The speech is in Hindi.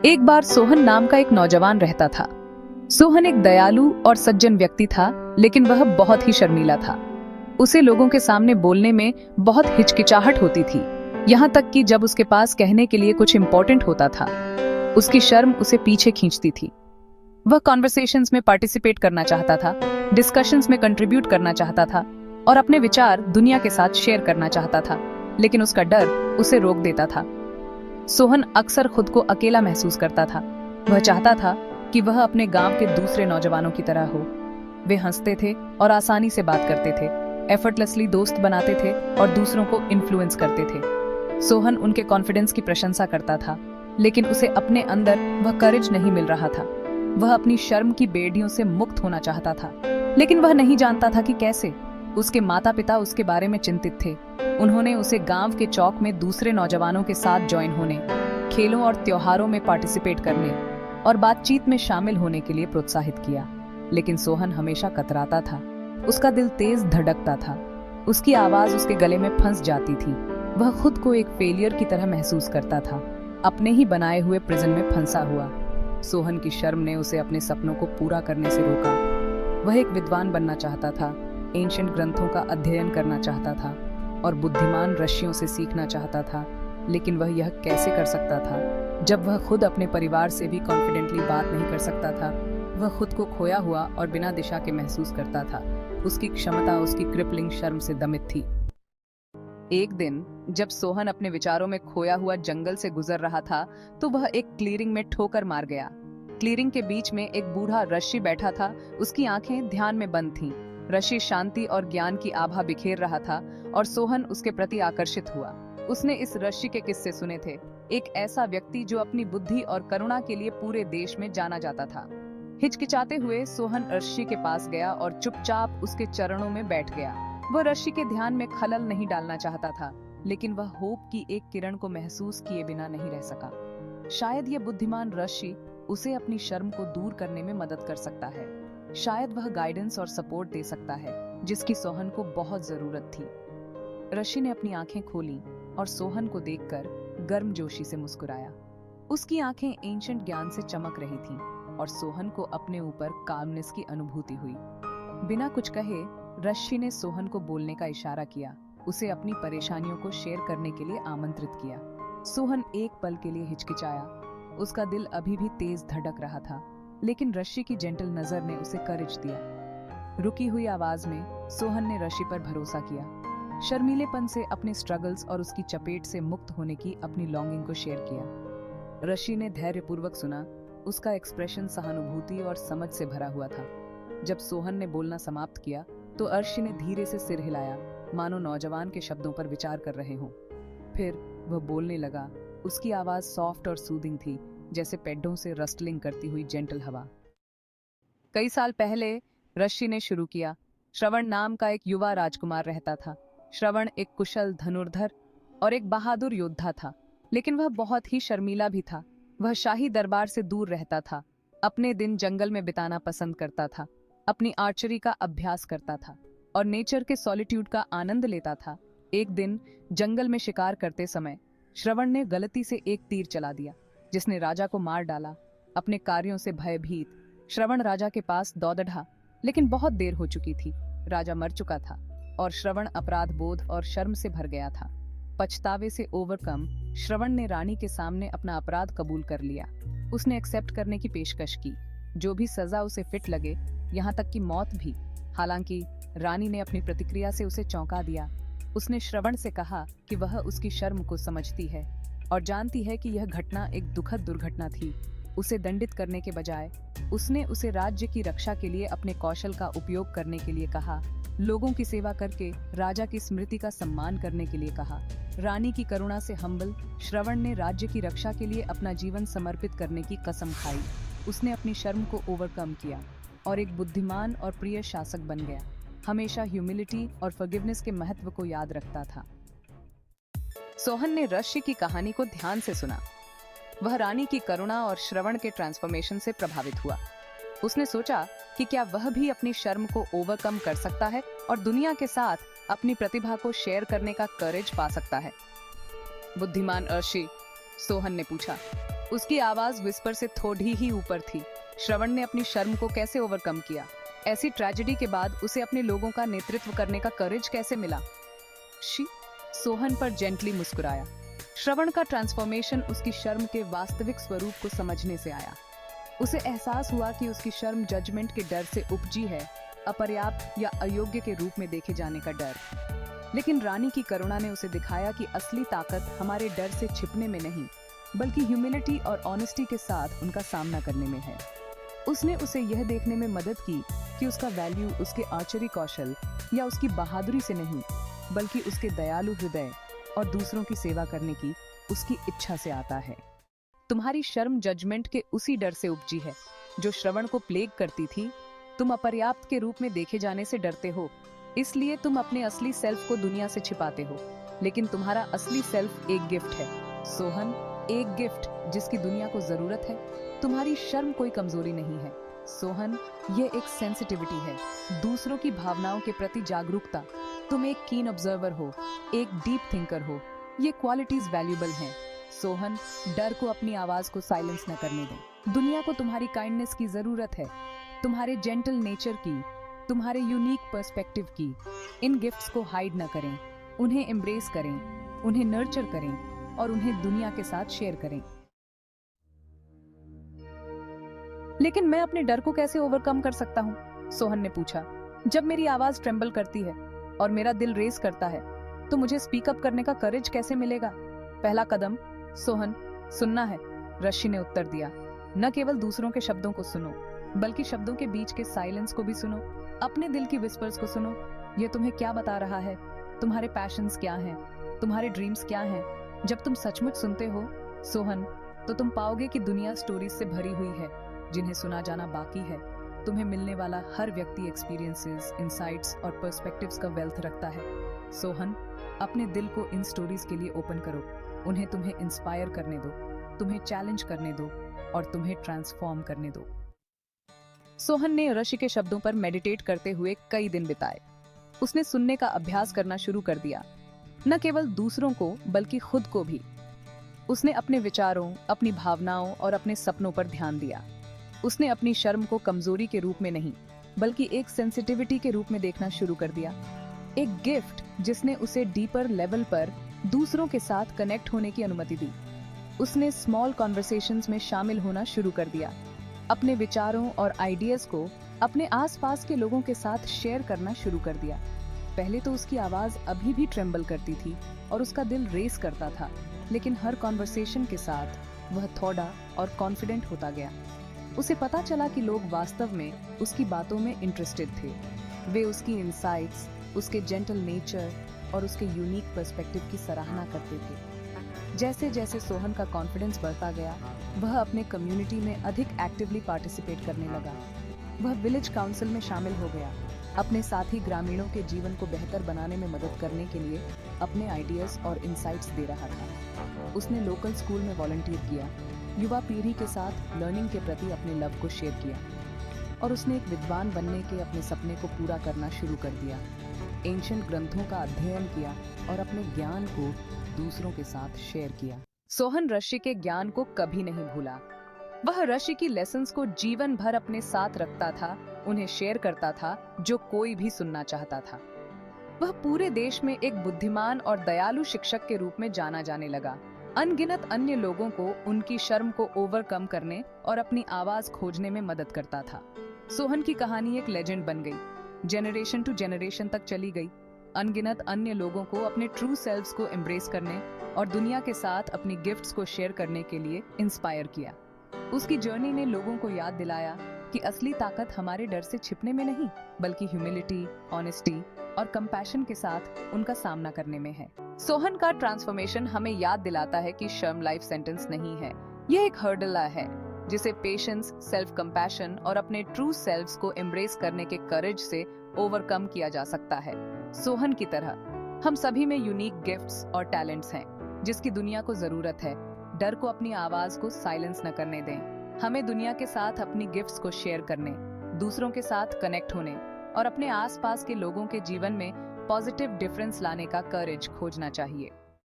एक बार सोहन नाम का एक नौजवान रहता था। सोहन एक दयालु और सज्जन व्यक्ति था, लेकिन वह बहुत ही शर्मीला था। उसे लोगों के सामने बोलने में बहुत हिचकिचाहट होती थी, यहाँ तक कि जब उसके पास कहने के लिए कुछ इम्पोर्टेंट होता था, उसकी शर्म उसे पीछे खींचती थी। वह कॉन्वर्सेशंस में पार्टिसिपेट करना चाहता था, डिस्कशंस में कंट्रीब्यूट करना चाहता था और अपने विचार दुनिया के साथ शेयर करना चाहता था, लेकिन उसका डर उसे रोक देता था। सोहन अक्सर खुद को अकेला महसूस करता था। वह चाहता था कि वह अपने गांव के दूसरे नौजवानों की तरह हो। वे हंसते थे और आसानी से बात करते थे, एफर्टलेसली दोस्त बनाते थे और दूसरों को इन्फ्लुएंस करते थे। सोहन उनके कॉन्फिडेंस की प्रशंसा करता था, लेकिन उसे अपने अंदर वह करेज नहीं मिल रहा था। वह अपनी शर्म की बेड़ियों से मुक्त होना चाहता था, लेकिन वह नहीं जानता था कि कैसे। उसके माता पिता उसके बारे में चिंतित थे। उन्होंने उसे गांव के चौक में दूसरे नौजवानों के साथ ज्वाइन होने, खेलों और त्योहारों में पार्टिसिपेट करने और बातचीत में शामिल होने के लिए प्रोत्साहित किया। लेकिन सोहन हमेशा कतराता था। उसका दिल तेज धड़कता था। उसकी आवाज उसके गले में फंस जाती थी। वह खुद को एक फेलियर की तरह महसूस करता था, अपने ही बनाए हुए प्रिजन में फंसा हुआ। सोहन की शर्म ने उसे अपने सपनों को पूरा करने से रोका। वह एक विद्वान बनना चाहता था, एंशिएंट ग्रंथों का अध्ययन करना चाहता था और बुद्धिमान ऋषियों से सीखना चाहता था, लेकिन वह यह कैसे कर सकता था जब वह खुद अपने परिवार से भी कॉन्फिडेंटली बात नहीं कर सकता था। वह खुद को खोया हुआ और बिना दिशा के महसूस करता था। उसकी क्षमता उसकी क्रिपलिंग शर्म से दमित थी। एक दिन जब सोहन अपने विचारों में खोया हुआ जंगल से गुजर रहा था, तो वह एक क्लीयरिंग में ठोकर मार गया। क्लीयरिंग के बीच में एक बूढ़ा ऋषि बैठा था। उसकी आंखें ध्यान में बंद थीं। ऋषि शांति और ज्ञान की आभा बिखेर रहा था और सोहन उसके प्रति आकर्षित हुआ। उसने इस ऋषि के किस्से सुने थे, एक ऐसा व्यक्ति जो अपनी बुद्धि और करुणा के लिए पूरे देश में जाना जाता था। हिचकिचाते हुए सोहन ऋषि के पास गया और चुपचाप उसके चरणों में बैठ गया। वह ऋषि के ध्यान में खलल नहीं डालना चाहता था, लेकिन वह होप की एक किरण को महसूस किए बिना नहीं रह सका। शायद यह बुद्धिमान ऋषि उसे अपनी शर्म को दूर करने में मदद कर सकता है। शायद वह गाइडेंस और सपोर्ट दे सकता है जिसकी सोहन को बहुत जरूरत थी। ऋषि ने अपनी आंखें खोली और सोहन को देखकर गर्मजोशी से मुस्कुराया। उसकी आंखें एंशिएंट ज्ञान से चमक रही थीं और सोहन को अपने ऊपर कामनेस की अनुभूति हुई। बिना कुछ कहे ऋषि ने सोहन को बोलने का इशारा किया, उसे अपनी परेशानियों को शेयर करने के लिए आमंत्रित किया। सोहन एक पल के लिए हिचकिचाया। उसका दिल अभी भी तेज धड़क रहा था, लेकिन ऋषि की जेंटल नजर ने उसे करेज दिया। रुकी हुई आवाज में सोहन ने ऋषि पर भरोसा किया। शर्मीलेपन से, अपने स्ट्रगल्स और उसकी चपेट से मुक्त होने की अपनी लॉन्गिंग को शेयर किया। ऋषि ने धैर्यपूर्वक सुना। उसका एक्सप्रेशन सहानुभूति और समझ से भरा हुआ था। जब सोहन ने बोलना समाप्त किया तो ऋषि ने धीरे से सिर हिलाया, मानो नौजवान के शब्दों पर विचार कर रहे हों। फिर वह बोलने लगा। उसकी आवाज सॉफ्ट और सूदिंग थी, जैसे पेड़ों से रस्टलिंग करती हुई जेंटल हवा। कई साल पहले ऋषि ने शुरू किया। श्रवण नाम का एक युवा राजकुमार रहता था। श्रवण एक कुशल धनुर्धर और एक बहादुर योद्धा था, लेकिन वह बहुत ही शर्मीला भी था। वह शाही दरबार से दूर रहता था, अपने दिन जंगल में बिताना पसंद करता था, अपनी आर्चरी का अभ्यास करता था और नेचर के सॉलिट्यूड का आनंद लेता था। एक दिन जंगल में शिकार करते समय श्रवण ने गलती से एक तीर चला दिया, जिसने राजा को मार डाला। अपने कार्यों से भयभीत श्रवण राजा के पास दौड़ा, लेकिन बहुत देर हो चुकी थी। राजा मर चुका था और श्रवण अपराध बोध और शर्म से भर गया था। पछतावे से ओवरकम श्रवण ने रानी के सामने अपना अपराध कबूल कर लिया। उसने एक्सेप्ट करने की पेशकश की, जो भी सजा उसे फिट लगे, यहाँ तक कि मौत भी। हालांकि रानी ने अपनी प्रतिक्रिया से उसे चौंका दिया। उसने श्रवण से कहा कि वह उसकी शर्म को समझती है और जानती है कि यह घटना एक दुखद दुर्घटना थी। उसे दंडित करने के बजाय उसने उसे राज्य की रक्षा के लिए अपने कौशल का उपयोग करने के लिए कहा, लोगों की सेवा करके राजा की स्मृति का सम्मान करने के लिए कहा। रानी की करुणा से हम्बल श्रवण ने राज्य की रक्षा के लिए अपना जीवन समर्पित करने की कसम खाई। उसने अपनी शर्म को ओवरकम किया और एक बुद्धिमान और प्रिय शासक बन गया। हमेशा ह्यूमिलिटी और फॉरगिवनेस के महत्व को याद रखता था। सोहन ने ऋषि की कहानी को ध्यान से सुना। वह रानी की करुणा और श्रवण के ट्रांसफॉर्मेशन से प्रभावित हुआ। उसने सोचा कि क्या वह भी अपनी शर्म को ओवरकम कर सकता है और दुनिया के साथ अपनी प्रतिभा को शेयर करने का करेज पा सकता है। बुद्धिमान ऋषि, सोहन ने पूछा, उसकी आवाज विस्पर से थोड़ी ही ऊपर थी। श्रवण ने अपनी शर्म को कैसे ओवरकम किया? ऐसी ट्रेजेडी के बाद उसे अपने लोगों का नेतृत्व करने का करेज कैसे मिला? सोहन पर जेंटली मुस्कुराया। श्रवण का ट्रांसफॉर्मेशन उसकी शर्म के वास्तविक स्वरूप को समझने से आया। उसे एहसास हुआ कि उसकी शर्म जजमेंट के डर से उपजी है, अपर्याप्त या अयोग्य के रूप में देखे जाने का डर। लेकिन रानी की करुणा ने उसे दिखाया कि असली ताकत हमारे डर से छिपने में नहीं, बल्कि ह्यूमिलिटी और ऑनेस्टी के साथ उनका सामना करने में है। उसने उसे यह देखने में मदद की कि उसका वैल्यू उसके आर्चरी कौशल या उसकी बहादुरी से नहीं, बल्कि उसके दयालु हृदय और दूसरों की सेवा करने की उसकी इच्छा से आता है। तुम्हारी शर्म जजमेंट के उसी डर से उपजी है जो श्रवण को प्लेग करती थी। तुम अपर्याप्त के रूप में देखे जाने से डरते हो, इसलिए तुम अपने असली सेल्फ को दुनिया से छिपाते हो। लेकिन तुम्हारा असली सेल्फ एक गिफ्ट है सोहन, एक गिफ्ट जिसकी दुनिया को जरूरत है। तुम्हारी शर्म कोई कमजोरी नहीं है सोहन, ये एक सेंसिटिविटी है, दूसरों की भावनाओं के प्रति जागरूकता। तुम एक कीन ऑब्जर्वर हो, एक डीप थिंकर हो। ये क्वालिटीज वैल्यूएबल हैं सोहन। डर को अपनी आवाज को साइलेंस न करने दें। दुनिया को तुम्हारी काइंडनेस की जरूरत है, तुम्हारे जेंटल नेचर की, तुम्हारे यूनिक पर्सपेक्टिव की। इन गिफ्ट्स को हाइड न करें, उन्हें एम्ब्रेस करें, उन्हें नर्चर करें और उन्हें दुनिया के साथ शेयर करें। लेकिन मैं अपने डर को कैसे ओवरकम कर सकता हूँ? सोहन ने पूछा। जब मेरी आवाज ट्रेम्बल करती है और मेरा दिल रेस करता है, तो मुझे स्पीक अप करने का करेज कैसे मिलेगा? पहला कदम सोहन सुनना है, ऋषि ने उत्तर दिया। न केवल दूसरों के शब्दों को सुनो, बल्कि शब्दों के बीच के साइलेंस को भी सुनो। अपने दिल की विस्पर्स को सुनो। ये तुम्हें क्या बता रहा है? तुम्हारे पैशंस क्या हैं? तुम्हारे ड्रीम्स क्या हैं? जब तुम सचमुच सुनते हो सोहन, तो तुम पाओगे कि दुनिया स्टोरीज से भरी हुई है जिन्हें सुना जाना बाकी है। तुम्हें मिलने वाला हर व्यक्ति एक्सपीरियंसेस, इंसाइट्स और पर्सपेक्टिव्स का वेल्थ रखता है सोहन। अपने दिल को इन स्टोरीज के लिए ओपन करो। उन्हें तुम्हें इंस्पायर करने दो, तुम्हें चैलेंज करने दो और तुम्हें ट्रांसफॉर्म करने दो। सोहन ने ऋषि के शब्दों पर मेडिटेट करते हुए कई दिन बिताए। उसने सुनने का अभ्यास करना शुरू कर दिया, न केवल दूसरों को बल्कि खुद को भी। उसने अपने विचारों, अपनी भावनाओं और अपने सपनों पर ध्यान दिया। उसने अपनी शर्म को कमजोरी के रूप में नहीं, बल्कि एक सेंसिटिविटी के रूप में देखना शुरू कर दिया, एक गिफ्ट जिसने उसे डीपर लेवल पर दूसरों के साथ कनेक्ट होने की अनुमति दी। उसने स्मॉल कॉन्वर्सेशंस में शामिल होना शुरू कर दिया, अपने विचारों और आइडियाज को अपने आसपास के लोगों के साथ शेयर करना शुरू कर दिया। पहले तो उसकी आवाज अभी भी ट्रेम्बल करती थी और उसका दिल रेस करता था, लेकिन हर कॉन्वर्सेशन के साथ वह थोड़ा और कॉन्फिडेंट होता गया। उसे पता चला कि लोग वास्तव में उसकी बातों में इंटरेस्टेड थे। वे उसकी इंसाइट्स, उसके जेंटल नेचर और उसके यूनिक पर्सपेक्टिव की सराहना करते थे। जैसे जैसे सोहन का कॉन्फिडेंस बढ़ता गया, वह अपने कम्युनिटी में अधिक एक्टिवली पार्टिसिपेट करने लगा। वह विलेज काउंसिल में शामिल हो गया, अपने साथी ग्रामीणों के जीवन को बेहतर बनाने में मदद करने के लिए अपने आइडियाज और इंसाइट्स दे रहा था। उसने लोकल स्कूल में वॉलंटियर किया, युवा पीढ़ी के साथ लर्निंग के प्रति अपने लव को शेयर किया और उसने एक विद्वान बनने के अपने सपने को पूरा करना शुरू कर दिया। एंशिएंट ग्रंथों का अध्ययन किया और अपने ज्ञान को दूसरों के साथ शेयर किया। सोहन ऋषि के ज्ञान को कभी नहीं भूला। वह ऋषि की लेसन्स को जीवन भर अपने साथ रखता था, उन्हें शेयर करता था, जो कोई भी सुनना चाहता था। वह पूरे देश में एक बुद्धिमान और दयालु शिक्षक के रूप में जाना जाने लगा। अनगिनत अन्य लोगों को उनकी शर्म को ओवरकम करने और अपनी आवाज खोजने में मदद करता था। सोहन की कहानी एक लेजेंड बन गई, जनरेशन टू जनरेशन तक चली गई। अनगिनत अन्य लोगों को अपने ट्रू सेल्व्स को एम्ब्रेस करने और दुनिया के साथ अपनी गिफ्ट्स को शेयर करने के लिए इंस्पायर किया। उसकी जर्नी ने लोगों को याद दिलाया कि असली ताकत हमारे डर से छिपने में नहीं, बल्कि ह्यूमिलिटी, ऑनेस्टी और कंपैशन के साथ उनका सामना करने में है। सोहन का ट्रांसफॉर्मेशन हमें याद दिलाता है कि शर्म लाइफ सेंटेंस नहीं है, यह एक हर्डल है जिसे पेशेंस, सेल्फ कंपैशन और अपने ट्रू सेल्व्स को एम्ब्रेस करने के करेज से ओवरकम किया जा सकता है। सोहन की तरह हम सभी में यूनिक गिफ्ट्स और टैलेंट्स हैं जिसकी दुनिया को जरूरत है। डर को अपनी आवाज को साइलेंस न करने दें। हमें दुनिया के साथ अपनी गिफ्ट्स को शेयर करने, दूसरों के साथ कनेक्ट होने और अपने आसपास के लोगों के जीवन में पॉजिटिव डिफरेंस लाने का करेज खोजना चाहिए।